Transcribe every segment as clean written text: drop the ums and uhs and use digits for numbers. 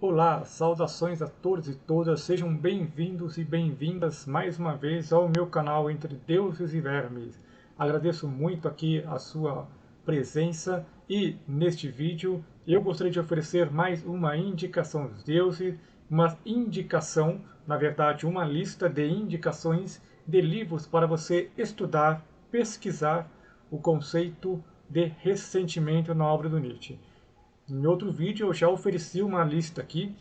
Olá, saudações a todos e todas, sejam bem-vindos e bem-vindas mais uma vez ao meu canal Entre Deuses e Vermes. Agradeço muito aqui a sua presença e neste vídeo eu gostaria de oferecer mais uma indicação dos deuses, uma indicação, na verdade uma lista de indicações de livros para você estudar, pesquisar o conceito de ressentimento na obra do Nietzsche. Em outro vídeo eu já ofereci uma lista aqui,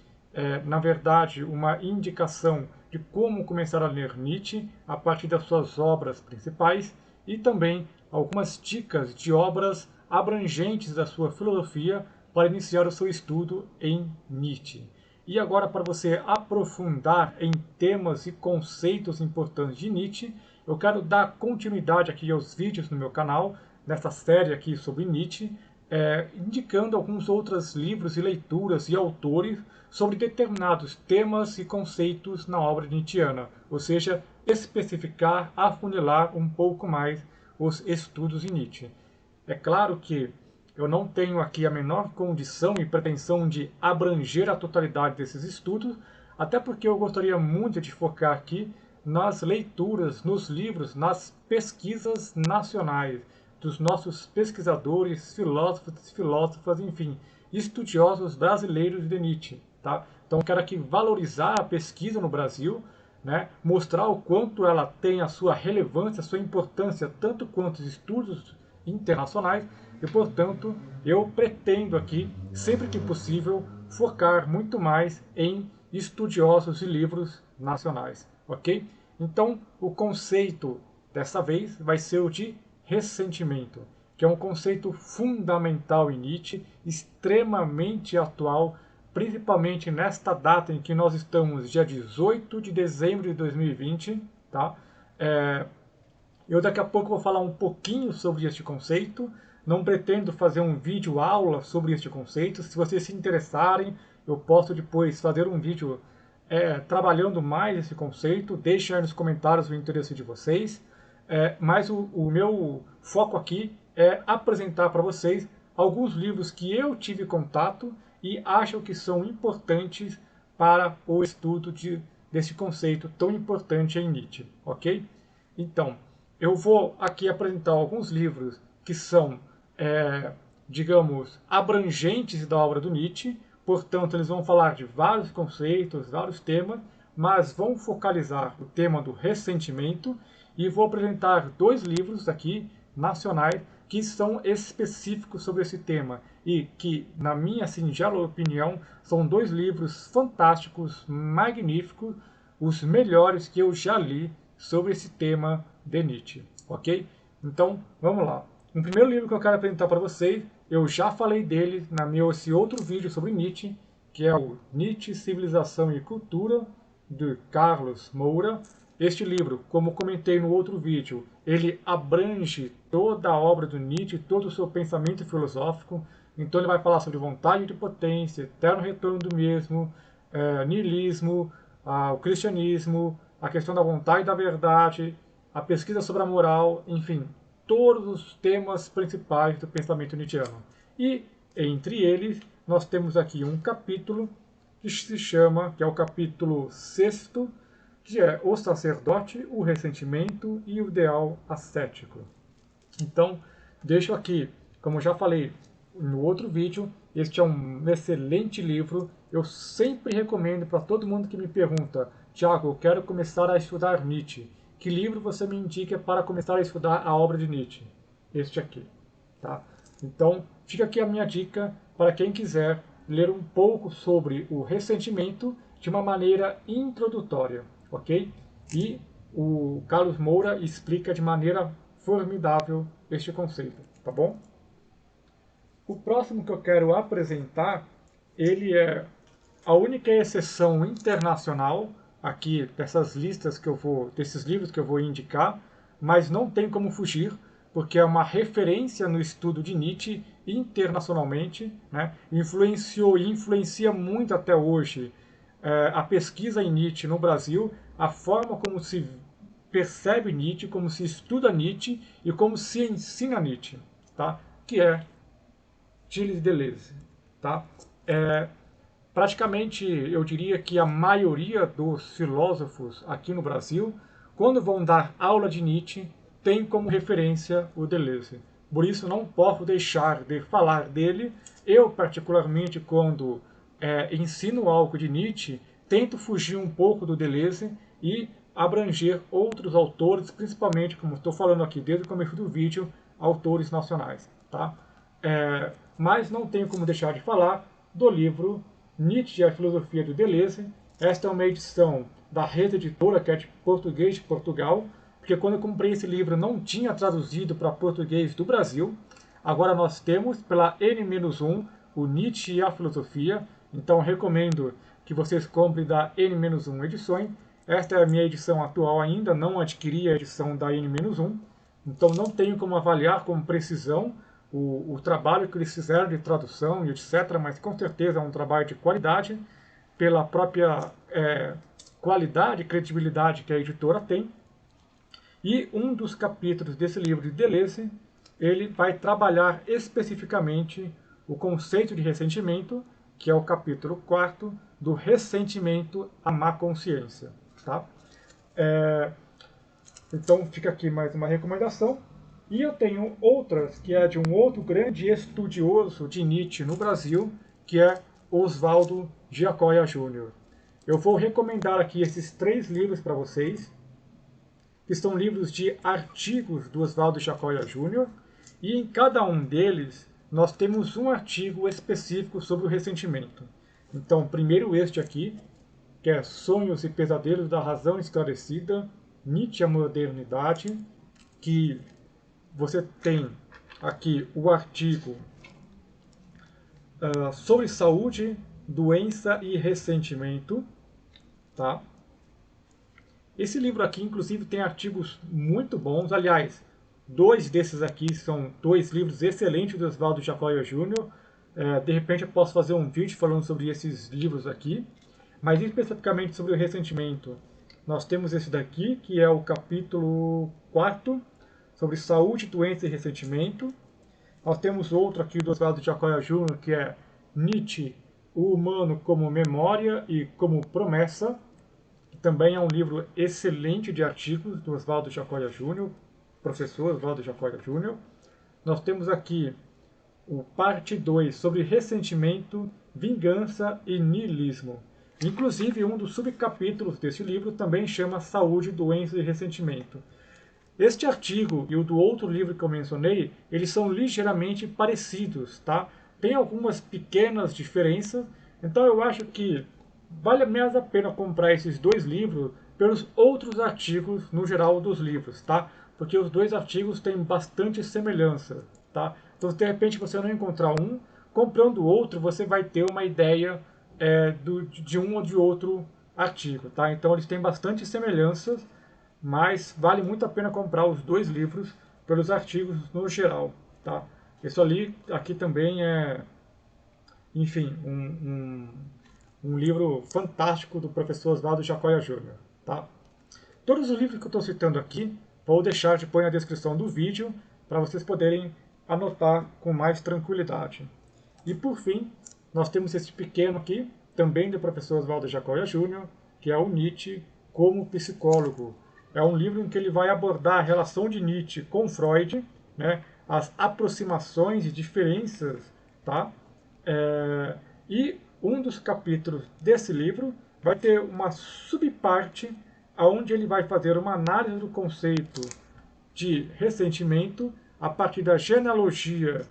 na verdade uma indicação de como começar a ler Nietzsche a partir das suas obras principais e também algumas dicas de obras abrangentes da sua filosofia para iniciar o seu estudo em Nietzsche. E agora, para você aprofundar em temas e conceitos importantes de Nietzsche, eu quero dar continuidade aqui aos vídeos no meu canal, nessa série aqui sobre Nietzsche, indicando alguns outros livros e leituras e autores sobre determinados temas e conceitos na obra nietzschiana, ou seja, especificar, afunilar um pouco mais os estudos de Nietzsche. É claro que eu não tenho aqui a menor condição e pretensão de abranger a totalidade desses estudos, até porque eu gostaria muito de focar aqui nas leituras, nos livros, nas pesquisas nacionais dos nossos pesquisadores, filósofas, enfim, estudiosos brasileiros de Nietzsche. Tá? Então eu quero aqui valorizar a pesquisa no Brasil, né? Mostrar o quanto ela tem a sua relevância, a sua importância, tanto quanto os estudos internacionais, e portanto eu pretendo aqui, sempre que possível, focar muito mais em estudiosos e livros nacionais, ok? Então o conceito dessa vez vai ser o de ressentimento, que é um conceito fundamental em Nietzsche, extremamente atual, principalmente nesta data em que nós estamos, dia 18 de dezembro de 2020. Tá? Eu daqui a pouco vou falar um pouquinho sobre este conceito, não pretendo fazer um vídeo aula sobre este conceito. Se vocês se interessarem, eu posso depois fazer um vídeo trabalhando mais esse conceito. Deixem aí nos comentários o interesse de vocês. Mas o meu foco aqui é apresentar para vocês alguns livros que eu tive contato e acho que são importantes para o estudo desse conceito tão importante em Nietzsche, ok? Então, eu vou aqui apresentar alguns livros que são, digamos, abrangentes da obra do Nietzsche, portanto, eles vão falar de vários conceitos, vários temas, mas vão focalizar o tema do ressentimento, e vou apresentar dois livros aqui, nacionais, que são específicos sobre esse tema e que, na minha singela opinião, são dois livros fantásticos, magníficos, os melhores que eu já li sobre esse tema de Nietzsche, ok? Então, vamos lá. O primeiro livro que eu quero apresentar para vocês, eu já falei dele esse outro vídeo sobre Nietzsche, que é o Nietzsche, Civilização e Cultura, de Carlos Moura. Este livro, como comentei no outro vídeo, ele abrange toda a obra do Nietzsche, todo o seu pensamento filosófico. Então ele vai falar sobre vontade de potência, eterno retorno do mesmo, niilismo, o cristianismo, a questão da vontade e da verdade, a pesquisa sobre a moral, enfim, todos os temas principais do pensamento nietzschiano. E, entre eles, nós temos aqui um capítulo que se chama, que é o capítulo 6º, que é o sacerdote, o ressentimento e o ideal ascético. Então, deixo aqui, como já falei no outro vídeo, este é um excelente livro. Eu sempre recomendo para todo mundo que me pergunta: Tiago, eu quero começar a estudar Nietzsche. Que livro você me indica para começar a estudar a obra de Nietzsche? Este aqui. Tá? Então, fica aqui a minha dica para quem quiser ler um pouco sobre o ressentimento de uma maneira introdutória, ok? E o Carlos Moura explica de maneira formidável este conceito, tá bom? O próximo que eu quero apresentar, ele é a única exceção internacional aqui dessas listas que eu vou, desses livros que eu vou indicar, mas não tem como fugir, porque é uma referência no estudo de Nietzsche internacionalmente, né? Influenciou e influencia muito até hoje a pesquisa em Nietzsche no Brasil, a forma como se percebe Nietzsche, como se estuda Nietzsche e como se ensina Nietzsche, tá? Que é Gilles Deleuze, tá? praticamente eu diria que a maioria dos filósofos aqui no Brasil, quando vão dar aula de Nietzsche, tem como referência o Deleuze. Por isso não posso deixar de falar dele. Eu, particularmente, quando ensino algo de Nietzsche, tento fugir um pouco do Deleuze e abranger outros autores, principalmente, como estou falando aqui desde o começo do vídeo, autores nacionais. Tá? Mas não tenho como deixar de falar do livro Nietzsche e a Filosofia do Deleuze. Esta é uma edição da Rede Editora, que é de português de Portugal, porque quando eu comprei esse livro não tinha traduzido para português do Brasil. Agora nós temos pela N-1 o Nietzsche e a Filosofia, então recomendo que vocês comprem da N-1 Edições. Esta é a minha edição atual ainda, não adquiri a edição da N-1, então não tenho como avaliar com precisão o trabalho que eles fizeram de tradução e etc., mas com certeza é um trabalho de qualidade, pela própria qualidade e credibilidade que a editora tem. E um dos capítulos desse livro de Deleuze, ele vai trabalhar especificamente o conceito de ressentimento, que é o capítulo 4 do ressentimento à má consciência. Tá? Então fica aqui mais uma recomendação. E eu tenho outras, que é de um outro grande estudioso de Nietzsche no Brasil, que é Oswaldo Giacoia Júnior. Eu vou recomendar aqui esses 3 livros para vocês, que são livros de artigos do Oswaldo Giacoia Júnior, e em cada um deles nós temos um artigo específico sobre o ressentimento. Então, primeiro este aqui, que é Sonhos e Pesadelos da Razão Esclarecida, Nietzsche e a Modernidade, que você tem aqui o artigo sobre saúde, doença e ressentimento. Tá? Esse livro aqui, inclusive, tem artigos muito bons. Aliás, 2 desses aqui são 2 livros excelentes do Oswaldo Giacoia Júnior. De repente eu posso fazer um vídeo falando sobre esses livros aqui. Mas especificamente sobre o ressentimento, nós temos esse daqui, que é o capítulo 4, sobre saúde, doença e ressentimento. Nós temos outro aqui do Oswaldo Giacoia Júnior, que é Nietzsche, o humano como memória e como promessa. Também é um livro excelente de artigos do Oswaldo Giacoia Júnior, professor Oswaldo Giacoia Júnior. Nós temos aqui o parte 2 sobre ressentimento, vingança e niilismo. Inclusive, um dos subcapítulos desse livro também chama Saúde, Doença e Ressentimento. Este artigo e o do outro livro que eu mencionei, eles são ligeiramente parecidos, tá? Tem algumas pequenas diferenças, então eu acho que vale mais a pena comprar esses 2 livros pelos outros artigos no geral dos livros, tá? Porque os 2 artigos têm bastante semelhança, tá? Então, se de repente você não encontrar um, comprando o outro, você vai ter uma ideia de um ou de outro artigo, tá? Então, eles têm bastante semelhanças, mas vale muito a pena comprar os 2 livros pelos artigos no geral, tá? Isso aqui também é, enfim, um livro fantástico do professor Oswaldo Giacoia Júnior. Tá? Todos os livros que eu estou citando aqui, vou deixar depois na descrição do vídeo, para vocês poderem anotar com mais tranquilidade. E por fim, nós temos esse pequeno aqui, também do professor Oswaldo Giacoia Júnior, que é o Nietzsche como psicólogo. É um livro em que ele vai abordar a relação de Nietzsche com Freud, né, as aproximações e diferenças, tá? E um dos capítulos desse livro vai ter uma subparte onde ele vai fazer uma análise do conceito de ressentimento a partir da genealogia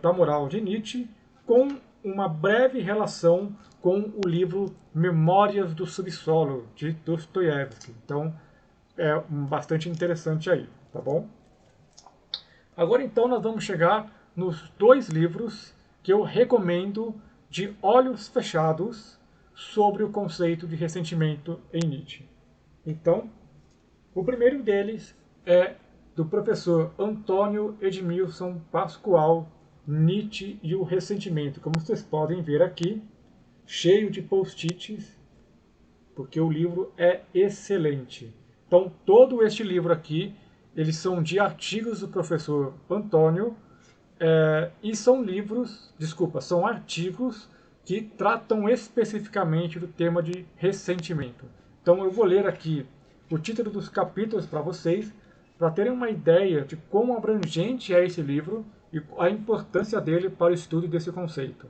da moral de Nietzsche, com uma breve relação com o livro Memórias do Subsolo, de Dostoiévski. Então, é bastante interessante aí, tá bom? Agora, então, nós vamos chegar nos 2 livros que eu recomendo de olhos fechados sobre o conceito de ressentimento em Nietzsche. Então, o primeiro deles é do professor Antônio Edmilson Pascoal, Nietzsche e o Ressentimento. Como vocês podem ver aqui, cheio de post-its, porque o livro é excelente. Então, todo este livro aqui, eles são de artigos do professor Antônio, e são artigos que tratam especificamente do tema de ressentimento. Então eu vou ler aqui o título dos capítulos para vocês, para terem uma ideia de quão abrangente é esse livro e a importância dele para o estudo desse conceito.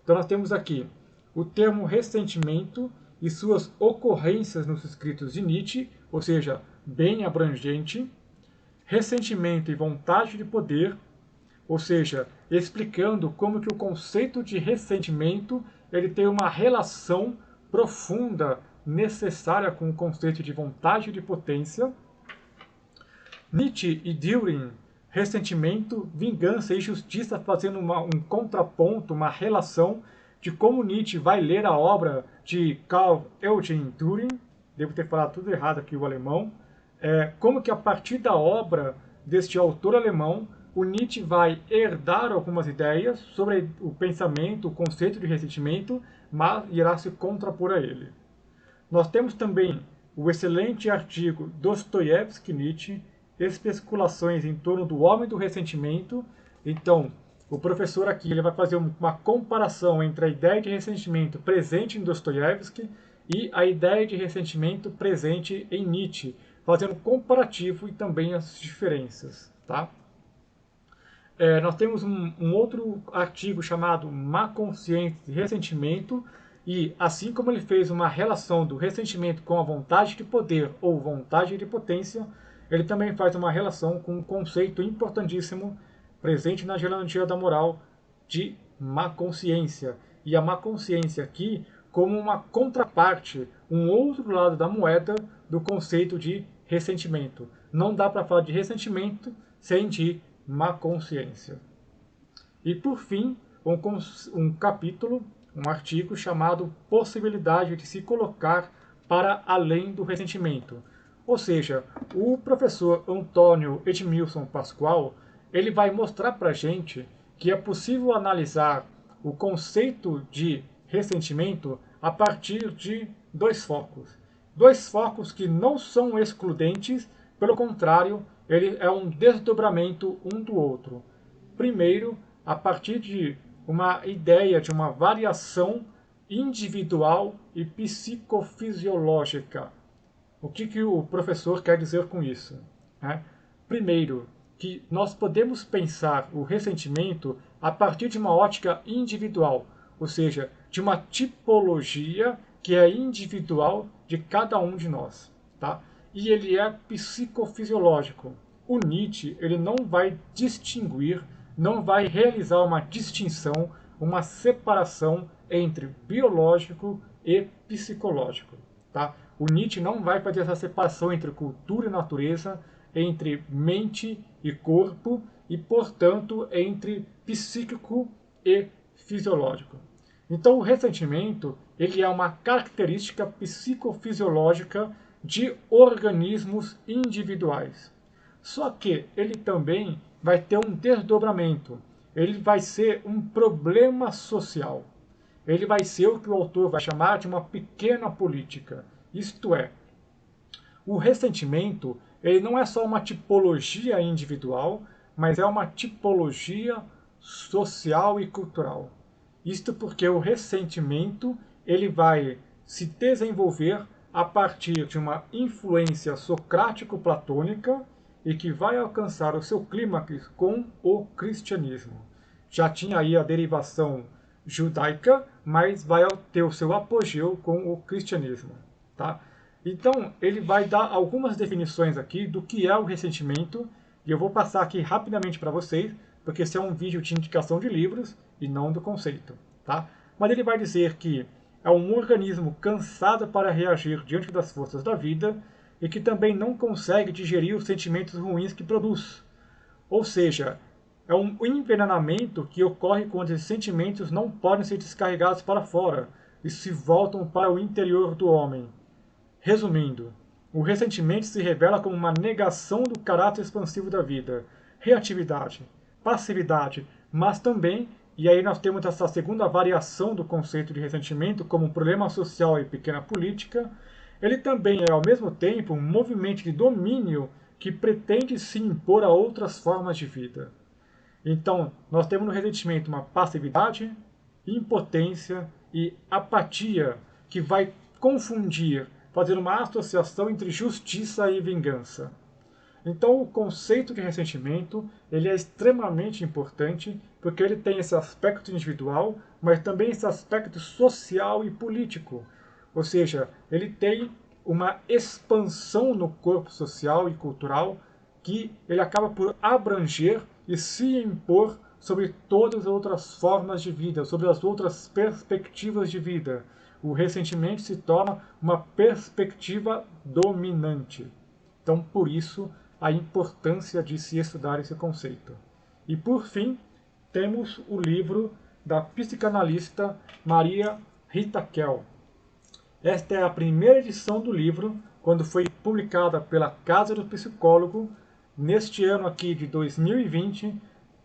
Então nós temos aqui o termo ressentimento e suas ocorrências nos escritos de Nietzsche, ou seja, bem abrangente. Ressentimento e vontade de poder, ou seja, explicando como que o conceito de ressentimento ele tem uma relação profunda, necessária com o conceito de vontade de potência. Nietzsche e Dühring, ressentimento, vingança e justiça, fazendo um contraponto, uma relação de como Nietzsche vai ler a obra de Karl Eugen Dühring, devo ter falado tudo errado aqui o alemão, como que a partir da obra deste autor alemão, o Nietzsche vai herdar algumas ideias sobre o pensamento, o conceito de ressentimento, mas irá se contrapor a ele. Nós temos também o excelente artigo Dostoiévski-Nietzsche, especulações em torno do homem do ressentimento. Então, o professor aqui ele vai fazer uma comparação entre a ideia de ressentimento presente em Dostoiévski e a ideia de ressentimento presente em Nietzsche, fazendo comparativo e também as diferenças. Tá? Nós temos um outro artigo chamado Má Consciência e Ressentimento, e assim como ele fez uma relação do ressentimento com a vontade de poder ou vontade de potência, ele também faz uma relação com um conceito importantíssimo presente na genealogia da moral de má consciência. E a má consciência aqui como uma contraparte, um outro lado da moeda do conceito de ressentimento. Não dá para falar de ressentimento sem de má consciência. E por fim, um capítulo, um artigo chamado Possibilidade de se colocar para além do ressentimento. Ou seja, o professor Antônio Edmilson Pascoal, ele vai mostrar para a gente que é possível analisar o conceito de ressentimento a partir de dois focos. Dois focos que não são excludentes, pelo contrário, ele é um desdobramento um do outro. Primeiro, a partir de uma ideia de uma variação individual e psicofisiológica. O que o professor quer dizer com isso? Primeiro, que nós podemos pensar o ressentimento a partir de uma ótica individual, ou seja, de uma tipologia que é individual de cada um de nós. Tá? E ele é psicofisiológico. O Nietzsche ele não vai distinguir, não vai realizar uma distinção, uma separação entre biológico e psicológico. Tá? O Nietzsche não vai fazer essa separação entre cultura e natureza, entre mente e corpo, e, portanto, entre psíquico e fisiológico. Então, o ressentimento ele é uma característica psicofisiológica de organismos individuais. Só que ele também vai ter um desdobramento. Ele vai ser um problema social. Ele vai ser o que o autor vai chamar de uma pequena política. Isto é, o ressentimento ele não é só uma tipologia individual, mas é uma tipologia social e cultural. Isto porque o ressentimento ele vai se desenvolver a partir de uma influência socrático-platônica e que vai alcançar o seu clímax com o cristianismo. Já tinha aí a derivação judaica, mas vai ter o seu apogeu com o cristianismo. Tá? Então, ele vai dar algumas definições aqui do que é o ressentimento, e eu vou passar aqui rapidamente para vocês, porque esse é um vídeo de indicação de livros e não do conceito. Tá? Mas ele vai dizer que é um organismo cansado para reagir diante das forças da vida e que também não consegue digerir os sentimentos ruins que produz. Ou seja, é um envenenamento que ocorre quando esses sentimentos não podem ser descarregados para fora e se voltam para o interior do homem. Resumindo, o ressentimento se revela como uma negação do caráter expansivo da vida, reatividade, passividade, mas também, e aí nós temos essa segunda variação do conceito de ressentimento como um problema social e pequena política, ele também é ao mesmo tempo um movimento de domínio que pretende se impor a outras formas de vida. Então, nós temos no ressentimento uma passividade, impotência e apatia, que vai confundir, fazer uma associação entre justiça e vingança. Então o conceito de ressentimento ele é extremamente importante porque ele tem esse aspecto individual, mas também esse aspecto social e político. Ou seja, ele tem uma expansão no corpo social e cultural que ele acaba por abranger e se impor sobre todas as outras formas de vida, sobre as outras perspectivas de vida. O ressentimento se torna uma perspectiva dominante. Então, por isso, a importância de se estudar esse conceito. E, por fim, temos o livro da psicanalista Maria Rita Kell. Esta é a primeira edição do livro, quando foi publicada pela Casa do Psicólogo. Neste ano aqui de 2020,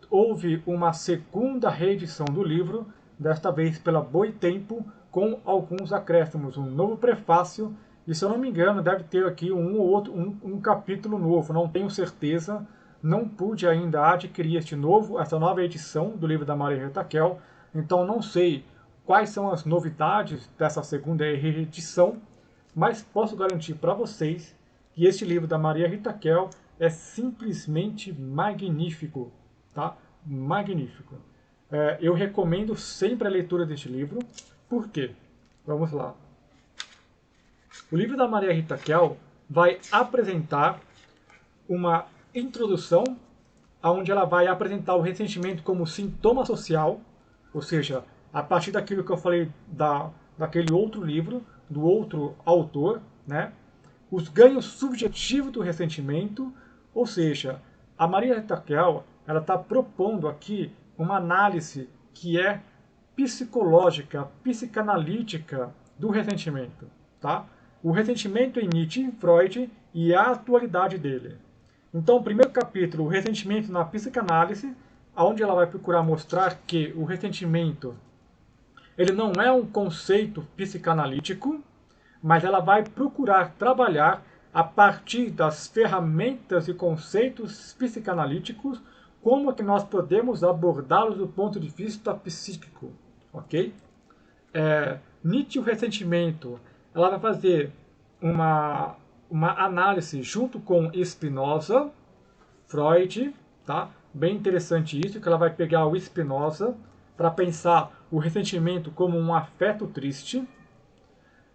houve uma segunda reedição do livro, desta vez pela Boitempo, com alguns acréscimos, um novo prefácio, e se eu não me engano deve ter aqui um capítulo novo, não tenho certeza, não pude ainda adquirir essa nova edição do livro da Maria Rita Kell, então não sei quais são as novidades dessa segunda reedição, mas posso garantir para vocês que este livro da Maria Rita Kell é simplesmente magnífico, tá? Magnífico. Eu recomendo sempre a leitura deste livro. Por quê? Vamos lá. O livro da Maria Rita Kell vai apresentar uma introdução onde ela vai apresentar o ressentimento como sintoma social, ou seja, a partir daquilo que eu falei daquele outro livro, do outro autor, né? Os ganhos subjetivos do ressentimento, ou seja, a Maria Rita Kell ela está propondo aqui uma análise que é psicológica, psicanalítica do ressentimento, tá? O ressentimento em Nietzsche, Freud e a atualidade dele. Então, o primeiro capítulo, o ressentimento na psicanálise, onde ela vai procurar mostrar que o ressentimento ele não é um conceito psicanalítico, mas ela vai procurar trabalhar a partir das ferramentas e conceitos psicanalíticos como é que nós podemos abordá-los do ponto de vista psíquico, ok? Nietzsche e o ressentimento, ela vai fazer uma análise junto com Spinoza, Freud, tá? Bem interessante isso, que ela vai pegar o Spinoza para pensar o ressentimento como um afeto triste.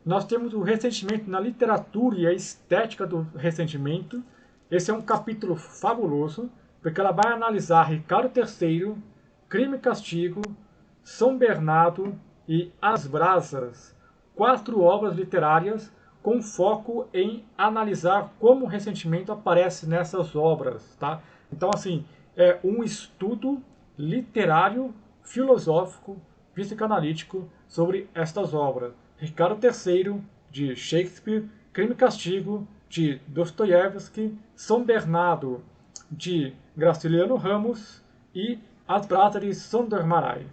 Nós temos o ressentimento na literatura e a estética do ressentimento. Esse é um capítulo fabuloso, porque ela vai analisar Ricardo III, Crime e Castigo, São Bernardo e As Brasas, 4 obras literárias com foco em analisar como o ressentimento aparece nessas obras, tá? Então, assim, é um estudo literário, filosófico, psicanalítico sobre estas obras. Ricardo III, de Shakespeare, Crime e Castigo, de Dostoiévski, São Bernardo, de Graciliano Ramos e As Brasas de Sándor Márai,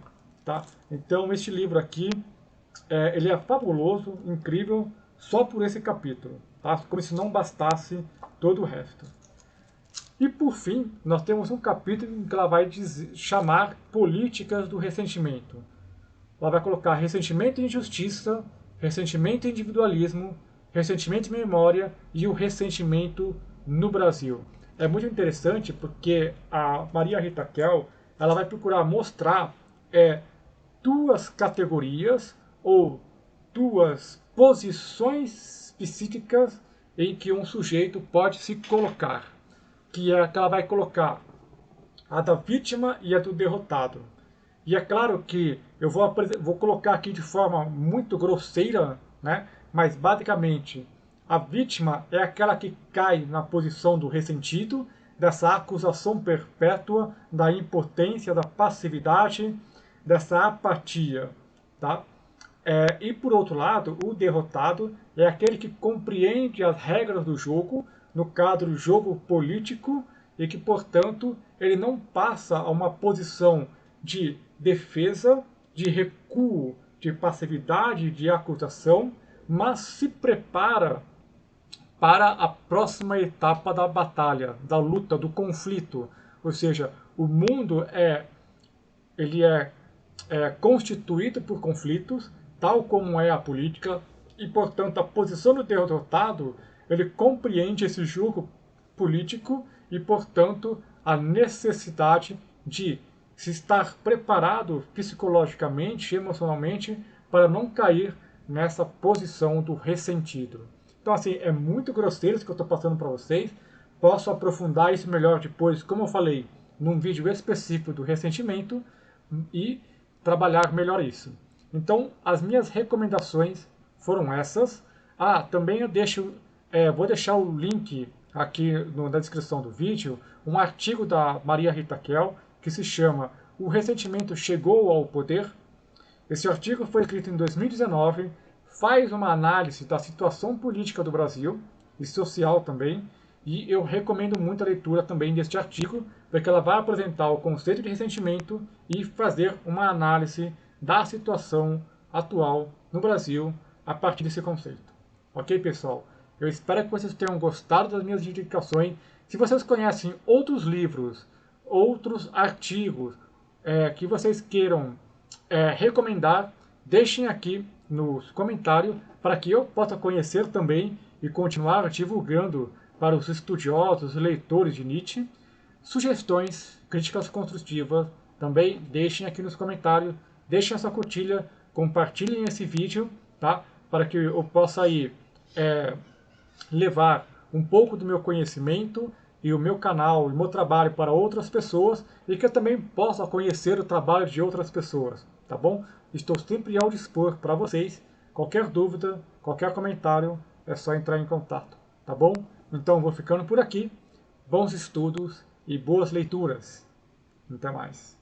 tá? Então, este livro aqui, ele é fabuloso, incrível, só por esse capítulo, tá? Como se não bastasse todo o resto. E por fim, nós temos um capítulo em que ela vai chamar políticas do ressentimento. Ela vai colocar ressentimento e injustiça, ressentimento e individualismo, ressentimento e memória e o ressentimento no Brasil. É muito interessante porque a Maria Rita Kell ela vai procurar mostrar 2 categorias ou 2 posições psíquicas em que um sujeito pode se colocar, que é que ela vai colocar a da vítima e a do derrotado. E é claro que eu vou colocar aqui de forma muito grosseira, né? Mas basicamente a vítima é aquela que cai na posição do ressentido, dessa acusação perpétua, da impotência, da passividade, dessa apatia, tá? E por outro lado, o derrotado é aquele que compreende as regras do jogo, no caso do jogo político, e que, portanto, ele não passa a uma posição de defesa, de recuo, de passividade, de acusação, mas se prepara para a próxima etapa da batalha, da luta, do conflito. Ou seja, o mundo ele é constituído por conflitos, tal como é a política, e, portanto, a posição do derrotado, ele compreende esse jogo político e, portanto, a necessidade de se estar preparado psicologicamente, emocionalmente, para não cair nessa posição do ressentido. Então, assim, é muito grosseiro isso que eu estou passando para vocês. Posso aprofundar isso melhor depois, como eu falei, num vídeo específico do ressentimento e trabalhar melhor isso. Então, as minhas recomendações foram essas. Ah, também vou deixar o link aqui na descrição do vídeo, um artigo da Maria Rita Kell, que se chama O Ressentimento Chegou ao Poder. Esse artigo foi escrito em 2019, faz uma análise da situação política do Brasil e social também, e eu recomendo muito a leitura também deste artigo, porque ela vai apresentar o conceito de ressentimento e fazer uma análise da situação atual no Brasil a partir desse conceito. Ok, pessoal? Eu espero que vocês tenham gostado das minhas indicações. Se vocês conhecem outros livros, outros artigos que vocês queiram recomendar, deixem aqui nos comentários para que eu possa conhecer também e continuar divulgando para os estudiosos e leitores de Nietzsche. Sugestões, críticas construtivas, também deixem aqui nos comentários, deixem essa curtida, compartilhem esse vídeo, tá? Para que eu possa aí levar um pouco do meu conhecimento e o meu canal e o meu trabalho para outras pessoas e que eu também possa conhecer o trabalho de outras pessoas, tá bom? Estou sempre ao dispor para vocês. Qualquer dúvida, qualquer comentário, é só entrar em contato, tá bom? Então vou ficando por aqui. Bons estudos e boas leituras. Até mais.